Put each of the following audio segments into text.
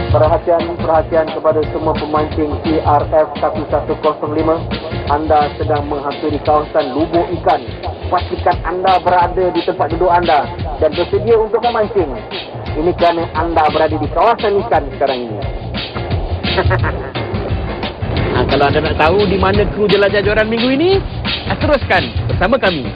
Perhatian kepada semua pemancing CRF 1105. Anda sedang menghampiri kawasan lubuk ikan. Pastikan anda berada di tempat duduk anda dan bersedia untuk memancing. Ini kerana anda berada di kawasan ikan sekarang ini. Kalau anda nak tahu di mana kru jelajah joran minggu ini, teruskan bersama kami.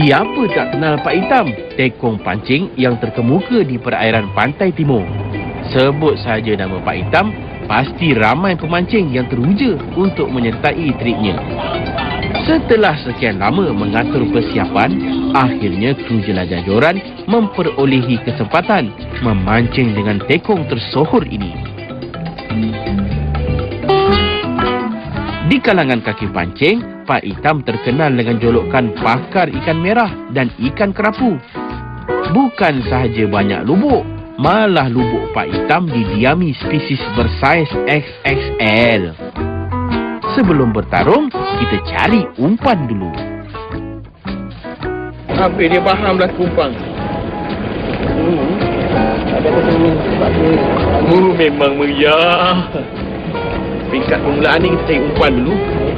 Siapa tak kenal Pak Hitam, tekong pancing yang terkemuka di perairan pantai timur. Sebut saja nama Pak Hitam, pasti ramai pemancing yang teruja untuk menyertai triknya. Setelah sekian lama mengatur persiapan, akhirnya kru jelajah joran memperolehi kesempatan memancing dengan tekong tersohor ini. Di kalangan kaki pancing, Pak Hitam terkenal dengan jolokan pakar ikan merah dan ikan kerapu. Bukan sahaja banyak lubuk, malah lubuk Pak Hitam didiami spesies bersaiz XXL. Sebelum bertarung, kita cari umpan dulu. Apa dia fahamlah umpan? Ada kesemuan sebab dia Memang meriah. Peringkat permulaan ni kita cari umpan dulu.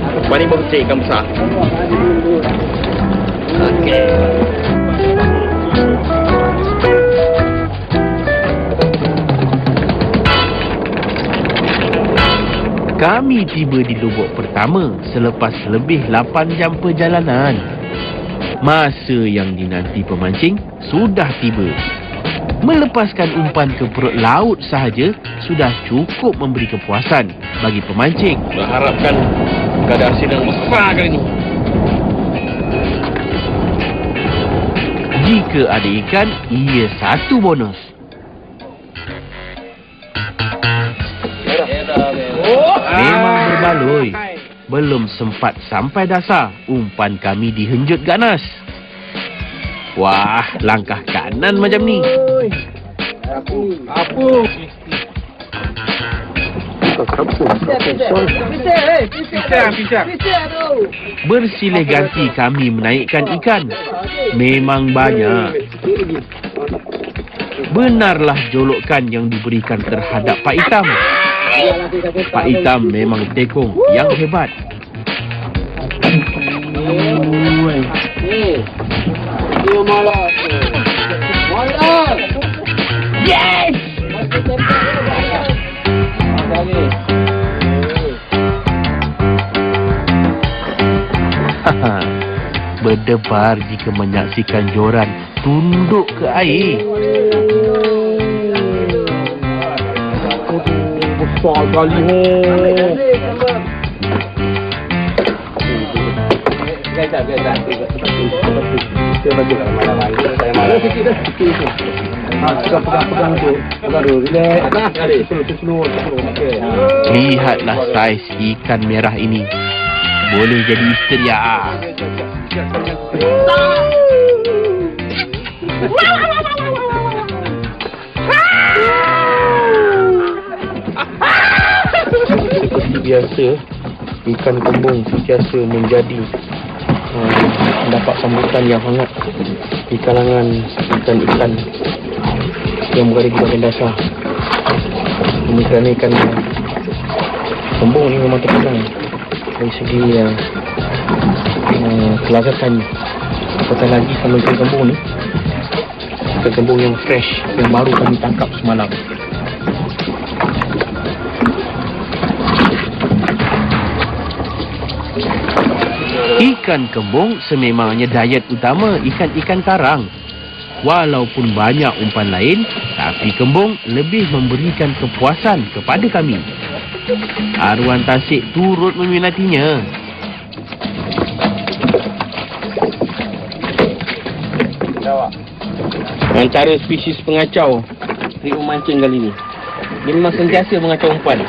Umpan ni baru cari ikan besar. Okey. Kami tiba di lubuk pertama selepas lebih 8 jam perjalanan. Masa yang dinanti pemancing sudah tiba. Melepaskan umpan ke perut laut sahaja sudah cukup memberi kepuasan bagi pemancing. Berharapkan ada hasil yang besar kali ni. Jika ada ikan, ia satu bonus. Memang berbaloi. Belum sempat sampai dasar, umpan kami dihenjut ganas. Wah, langkah kanan macam ni. Apa? Pisang. Bersilih ganti kami menaikkan ikan. Memang banyak. Benarlah jolokan yang diberikan terhadap Pak Hitam. Pak Hitam memang tekong yang hebat. Yes! Berdebar jika menyaksikan joran tunduk ke air. Besar kali. Lihatlah saiz ikan merah ini. Boleh jadi isteri ya. seperti biasa, ikan kembung sentiasa menjadi mendapat sambutan yang hangat di kalangan ikan-ikan yang berada di bahagian dasar. Ini kerana ikan kembung ini memang terkenal dari segi kelazatan. Apatah lagi kalau ikan kembung ni, ikan kembung yang fresh, yang baru kami tangkap semalam. Ikan kembung sememangnya diet utama ikan-ikan karang. Walaupun banyak umpan lain, tapi kembung lebih memberikan kepuasan kepada kami. Arwan Tasik turut meminatinya. Antara spesies pengacau trik memancing kali ni, dia memang sentiasa mengacau umpan.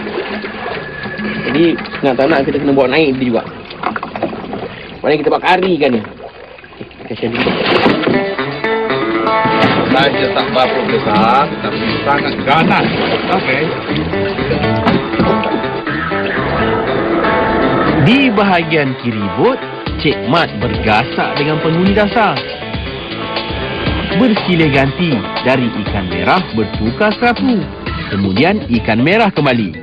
Jadi nak tak nak kita kena bawa naik dia juga. Mari kita buat kari kan ni. Kasihan dia. Saja tak berapa besar, tapi sangat ganas. Okey. Di bahagian kiri bot, Cik Mat bergasak dengan penghuni dasar. Bersilih ganti dari ikan merah bertukar kerapu. Kemudian ikan merah kembali.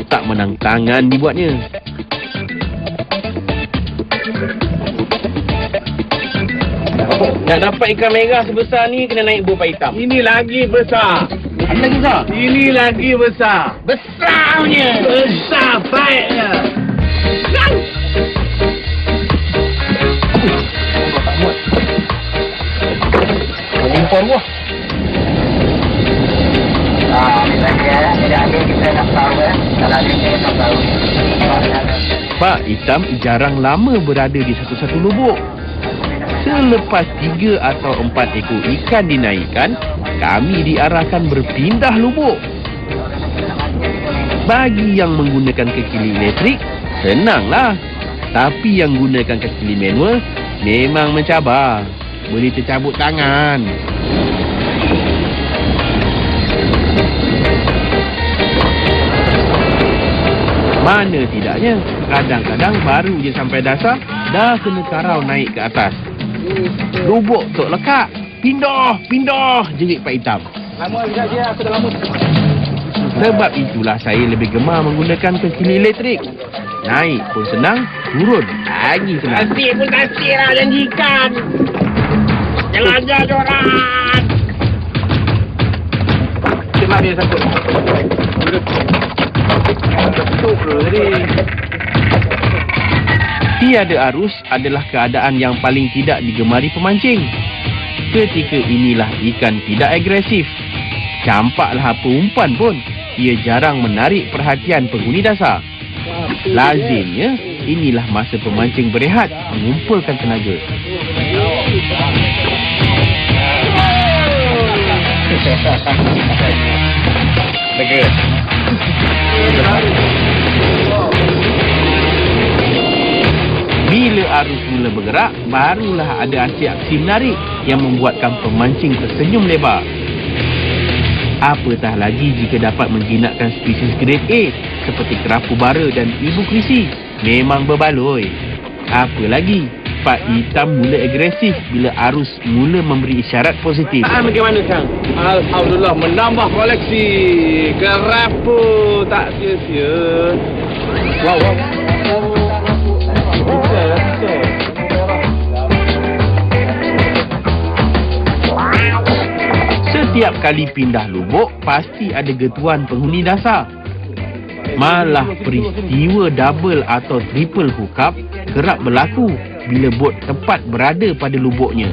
Tak menang tangan dibuatnya. Nak dapat ikan merah sebesar ni kena naik buah hitam. Ini lagi besar. Ada lagi besar? Ini lagi besar. Besar punya. Besar baiknya. Tak muat. Impor buah. Kita nak tahu kalau dia nak tahu. Pak Hitam jarang lama berada di satu-satu lubuk. Selepas 3 atau 4 ekor ikan dinaikkan, kami diarahkan berpindah lubuk. Bagi yang menggunakan kekili elektrik, senanglah. Tapi yang gunakan kekili manual, memang mencabar. Boleh tercabut tangan. Mana tidaknya, kadang-kadang baru je sampai dasar, dah kena karau naik ke atas. Lubuk tok lekak. Pindah, jerit Pak Hitam. Lama juga dia, aku dah lama. Sebab itulah saya lebih gemar menggunakan kekili elektrik. Naik pun senang, turun lagi senang. Asyik pun asyik lah janjikan. Jangan ajar diorang. Cuma dia sangkut. Tutup ke tadi. Tiada arus adalah keadaan yang paling tidak digemari pemancing. Ketika inilah ikan tidak agresif. Campaklah apa umpan pun, ia jarang menarik perhatian penghuni dasar. Lazimnya, inilah masa pemancing berehat, mengumpulkan tenaga. Lega. Bila arus mula bergerak, barulah ada aksi-aksi menarik yang membuatkan pemancing tersenyum lebar. Apatah lagi jika dapat menjinakkan spesies grade A seperti kerapu bara dan ibu krisi. Memang berbaloi. Apa lagi, Pak Hitam mula agresif bila arus mula memberi isyarat positif. Bagaimana Kang? Alhamdulillah menambah koleksi. Kerapu tak sia-sia. Wow. Setiap kali pindah lubuk, pasti ada getuan penghuni dasar. Malah peristiwa double atau triple hookup kerap berlaku bila bot tepat berada pada lubuknya.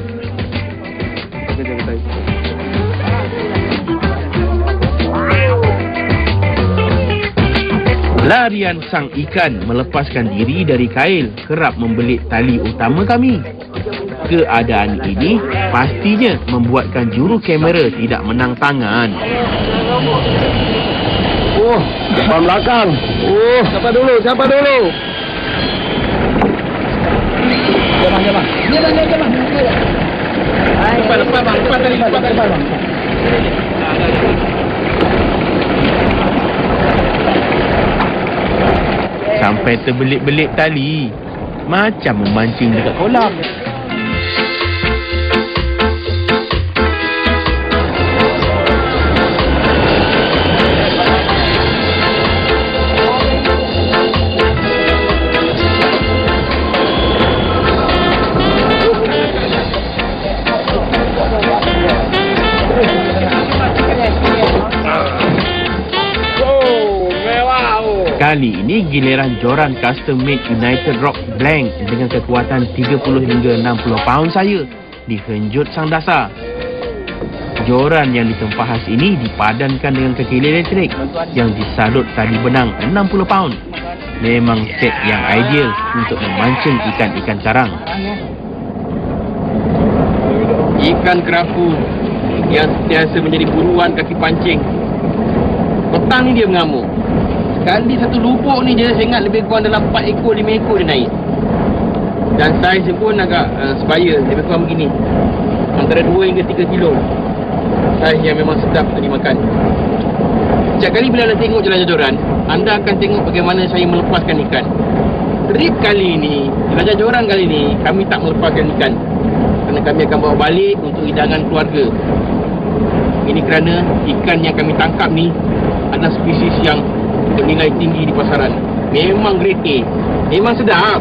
Larian sang ikan melepaskan diri dari kail kerap membelit tali utama kami. Keadaan ini pastinya membuatkan juru kamera tidak menang tangan. Oh, depan belakang. Oh, siapa dulu? Jalan. Lepas bang. Sampai terbelit-belit tali. Macam memancing dekat kolam. Kali ini giliran joran custom made United Rock Blank dengan kekuatan 30 hingga 60 pound saya dihenjut sang dasar. Joran yang ditempahas ini dipadankan dengan kekili elektrik yang disalut tali benang 60 pound. Memang set yang ideal untuk memancing ikan-ikan carang. Ikan kerapu yang sentiasa menjadi buruan kaki pancing. Petang ni dia mengamuk. Sekali satu lubuk ni je, saya ingat lebih kurang dalam 4 ekor, 5 ekor dia naik. Dan saiz dia pun agak sebaya, lebih kurang begini. Antara 2 hingga 3 kilo. Saiz yang memang sedap untuk dimakan. Setiap kali bila anda tengok jelajah joran, anda akan tengok bagaimana saya melepaskan ikan. Trip kali ini, jelajah joran kali ini, kami tak melepaskan ikan. Kerana kami akan bawa balik untuk hidangan keluarga. Ini kerana ikan yang kami tangkap ni adalah spesies yang bernilai tinggi di pasaran. Memang grade A. Memang sedap.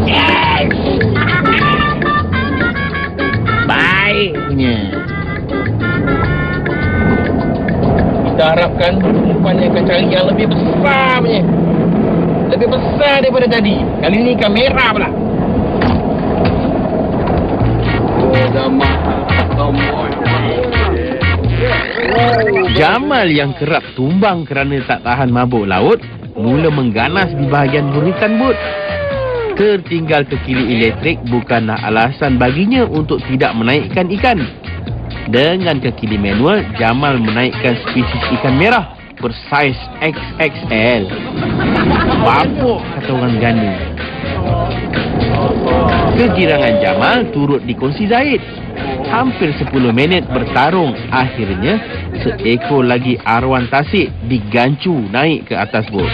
Yes! Baiknya. Kita harapkan umpan yang akan cari yang lebih besar punya. Lebih besar daripada tadi. Kali ni ikan merah pula. Jamal yang kerap tumbang kerana tak tahan mabuk laut mula mengganas di bahagian buritan bot. Tertinggal kekili elektrik bukanlah alasan baginya untuk tidak menaikkan ikan. Dengan kekili manual, Jamal menaikkan spesies ikan merah bersaiz XXL. Bapuk kata orang ganda. Kegirangan Jamal turut dikongsi Zaid. Hampir 10 minit bertarung, akhirnya seekor lagi arwan tasik digancu naik ke atas bot.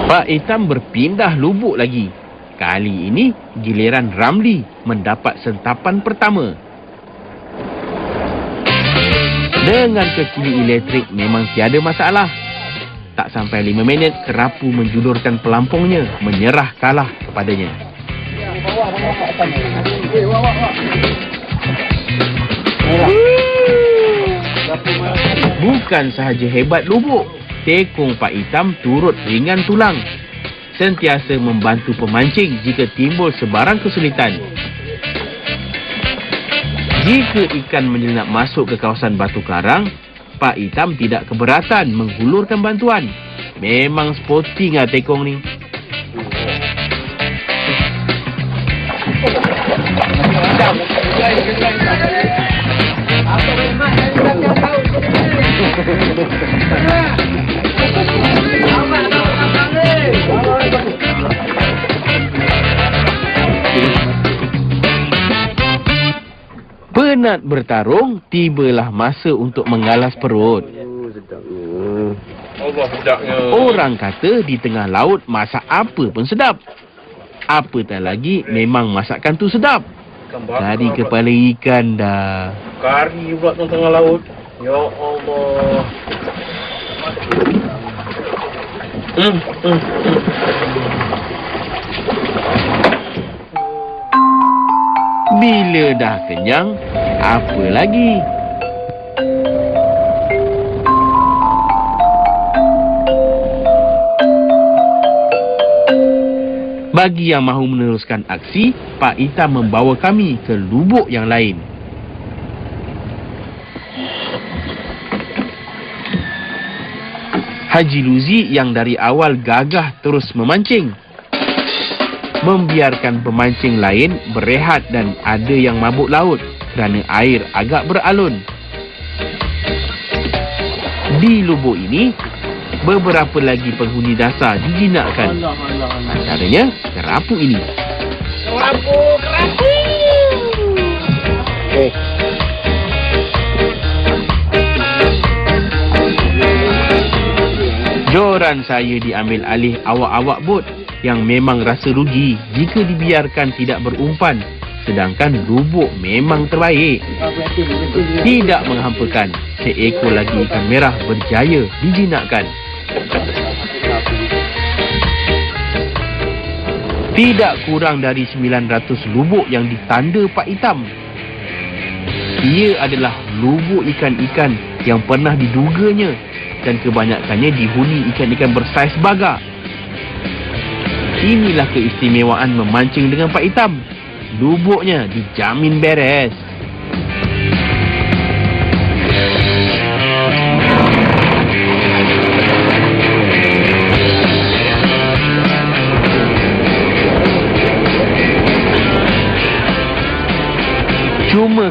Pak Hitam berpindah lubuk lagi. Kali ini giliran Ramli mendapat sentapan pertama. Dengan kekili elektrik memang tiada masalah. Tak sampai 5 minit, kerapu menjulurkan pelampungnya, menyerah kalah kepadanya. Bukan sahaja hebat lubuk, tekong Pak Hitam turut ringan tulang. Sentiasa membantu pemancing jika timbul sebarang kesulitan. Jika ikan menyelinap masuk ke kawasan batu karang, Pak Hitam tidak keberatan menghulurkan bantuan. Memang sporting lah tekong ni. Penat bertarung, tibalah masa untuk mengalas perut. Orang kata di tengah laut masak apa pun sedap. Apatah lagi memang masakan tu sedap. Dari kepala ikan dah. Kari pula tengah laut. Ya Allah. Bila dah kenyang, apa lagi? Bagi yang mahu meneruskan aksi, Pak Hitam membawa kami ke lubuk yang lain. Haji Luzi yang dari awal gagah terus memancing, membiarkan pemancing lain berehat dan ada yang mabuk laut kerana air agak beralun. Di lubuk ini, beberapa lagi penghuni dasar dijinakkan. Antaranya kerapu ini. Kerapu! Joran saya diambil alih awak-awak bot yang memang rasa rugi jika dibiarkan tidak berumpan, sedangkan lubuk memang terbaik. Tidak menghampakan, seekor lagi ikan merah berjaya dijinakkan. Tidak kurang dari 900 lubuk yang ditanda Pak Hitam. Ia adalah lubuk ikan-ikan yang pernah diduganya dan kebanyakannya dihuni ikan-ikan bersaiz bagak. Inilah keistimewaan memancing dengan Pak Hitam. Lubuknya dijamin beres.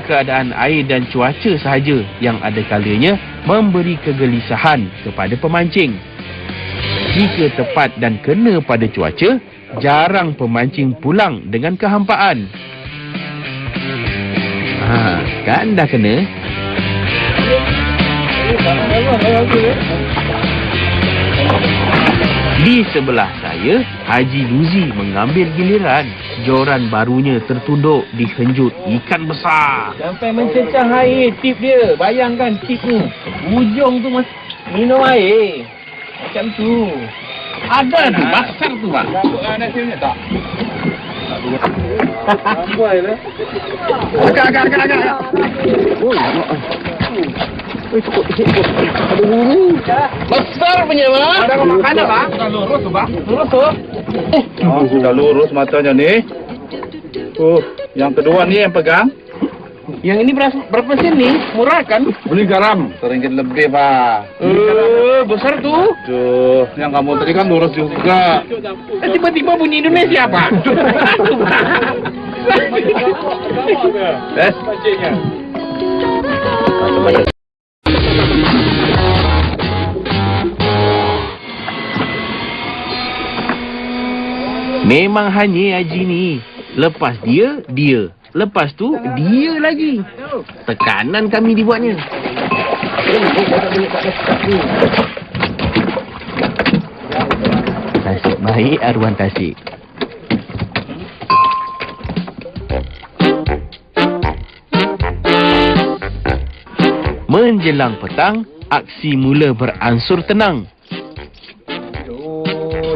keadaan air dan cuaca sahaja yang ada kalanya memberi kegelisahan kepada pemancing. Jika tepat dan kena pada cuaca, jarang pemancing pulang dengan kehampaan. Kan dah kena. Di sebelah saya, Haji Luzi mengambil giliran. Joran barunya tertunduk dihenjut ikan besar. Sampai mencecah air tip dia. Bayangkan tip ni. Ujung tu minum air. Macam tu. Ada tu, besar tu bang. Ada sini tak? Agak. Besar punya bang. Ada makanan bang. Sudah lurus tu bang. Lurus tu. Sudah lurus matanya ni. Yang kedua ni yang pegang. Yang ini berapa sen ni? Murah kan? Beli garam. RM1 lebih pak. Besar tu. Tuh, yang kamu tadi kan lurus juga. Tiba-tiba bunyi Indonesia pak. Memang hanya Haji ni. Lepas dia. Lepas tu, dia lagi. Tekanan kami dibuatnya. Tasik baik, arwah tasik. Menjelang petang, aksi mula beransur tenang.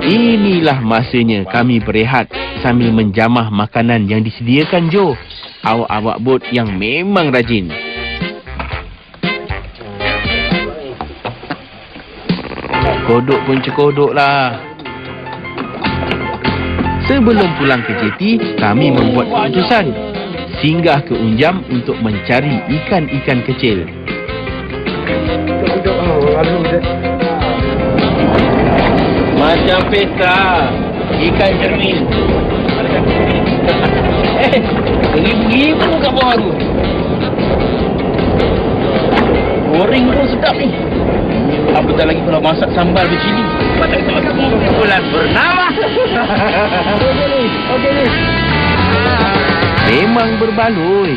Inilah masanya kami berehat sambil menjamah makanan yang disediakan Jo, awak-awak bot yang memang rajin. Kodok pun cekodok lah. Sebelum pulang ke jeti, kami membuat keputusan singgah ke Unjam untuk mencari ikan-ikan kecil. Macam pesta ikan cermin. Ribu kat bawah tu. Goreng pun sedap ni. Apatah lagi kalau masak sambal bercili. Bulan bernama. Okey ni. Memang berbaloi.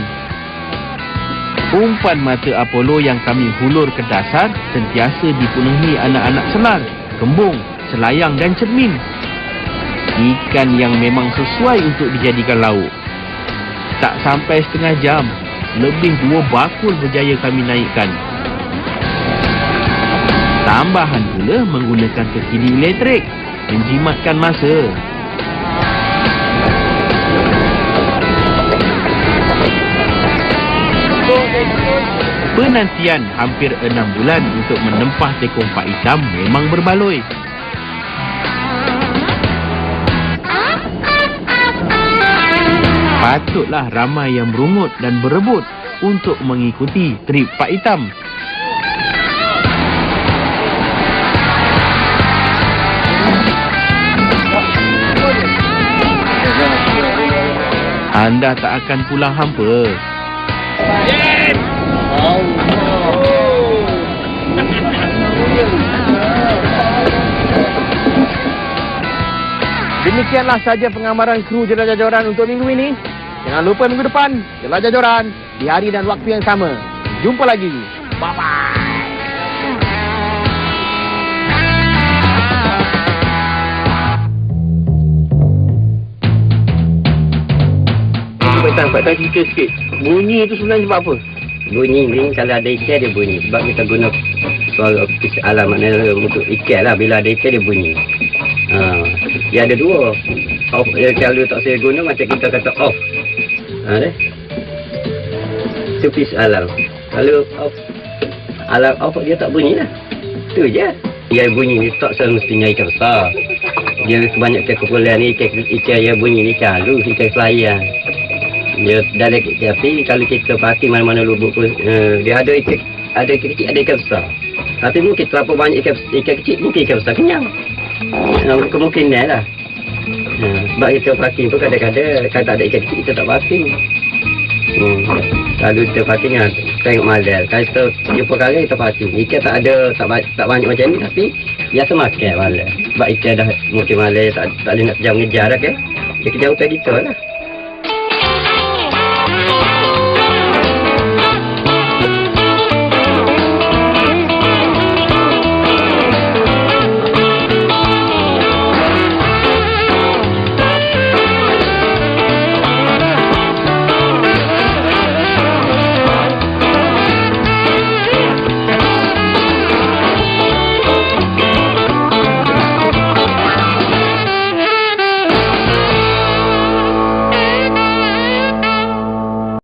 Umpan mata Apollo yang kami hulur ke dasar sentiasa dipenuhi anak-anak selar, kembung, selayang dan cermin. Ikan yang memang sesuai untuk dijadikan lauk. Tak sampai setengah jam, lebih 2 bakul berjaya kami naikkan. Tambahan pula menggunakan kekili elektrik, menjimatkan masa. Penantian hampir 6 bulan untuk menempah tekong Pak Hitam memang berbaloi. Patutlah ramai yang berungut dan berebut untuk mengikuti trip Pak Hitam. Anda tak akan pulang hampa. Yes! Demikianlah saja pengamaran kru Jelajah Joran untuk minggu ini. Jangan lupa minggu depan, Jelajah Joran di hari dan waktu yang sama. Jumpa lagi. Bye-bye. Pak Tan cerita sikit. Bunyi tu sebenarnya sebab apa? Bunyi ni kalau ada ikan dia bunyi. Sebab kita guna suara pis alam, maknanya untuk ikan lah. Bila ada ikan dia bunyi. Dia ada 2. Off, kalau tak saya guna macam kita kata off. Itu pis alam. Kalau off, alam off dia tak bunyi lah. Itu je. Dia bunyi ni tak semestinya ikan besar. Dia kebanyakan kumpulan ni ikan yang bunyi ni ikan halus, ikan selayang. Dia dari tapi kalau kita parking mana-mana lubuk pun dia ada ikan kecil, ada ikan besar. Tapi mungkin terlalu banyak ikan kecil, mungkin ikan besar kenyang. Kemungkinan lah. Sebab kita parking pun kadang-kadang kalau tak ada ikan kecil kita tak parking. Lalu kita pastinya tengok malam. Kalau kita jumpa kali kita pasti. Ikan tak ada, tak banyak macam ni tapi biasa makan malam. Sebab ikan dah mungkin malam tak boleh nak kejam ngejar dah kan. Dia kejauh tak kita lah.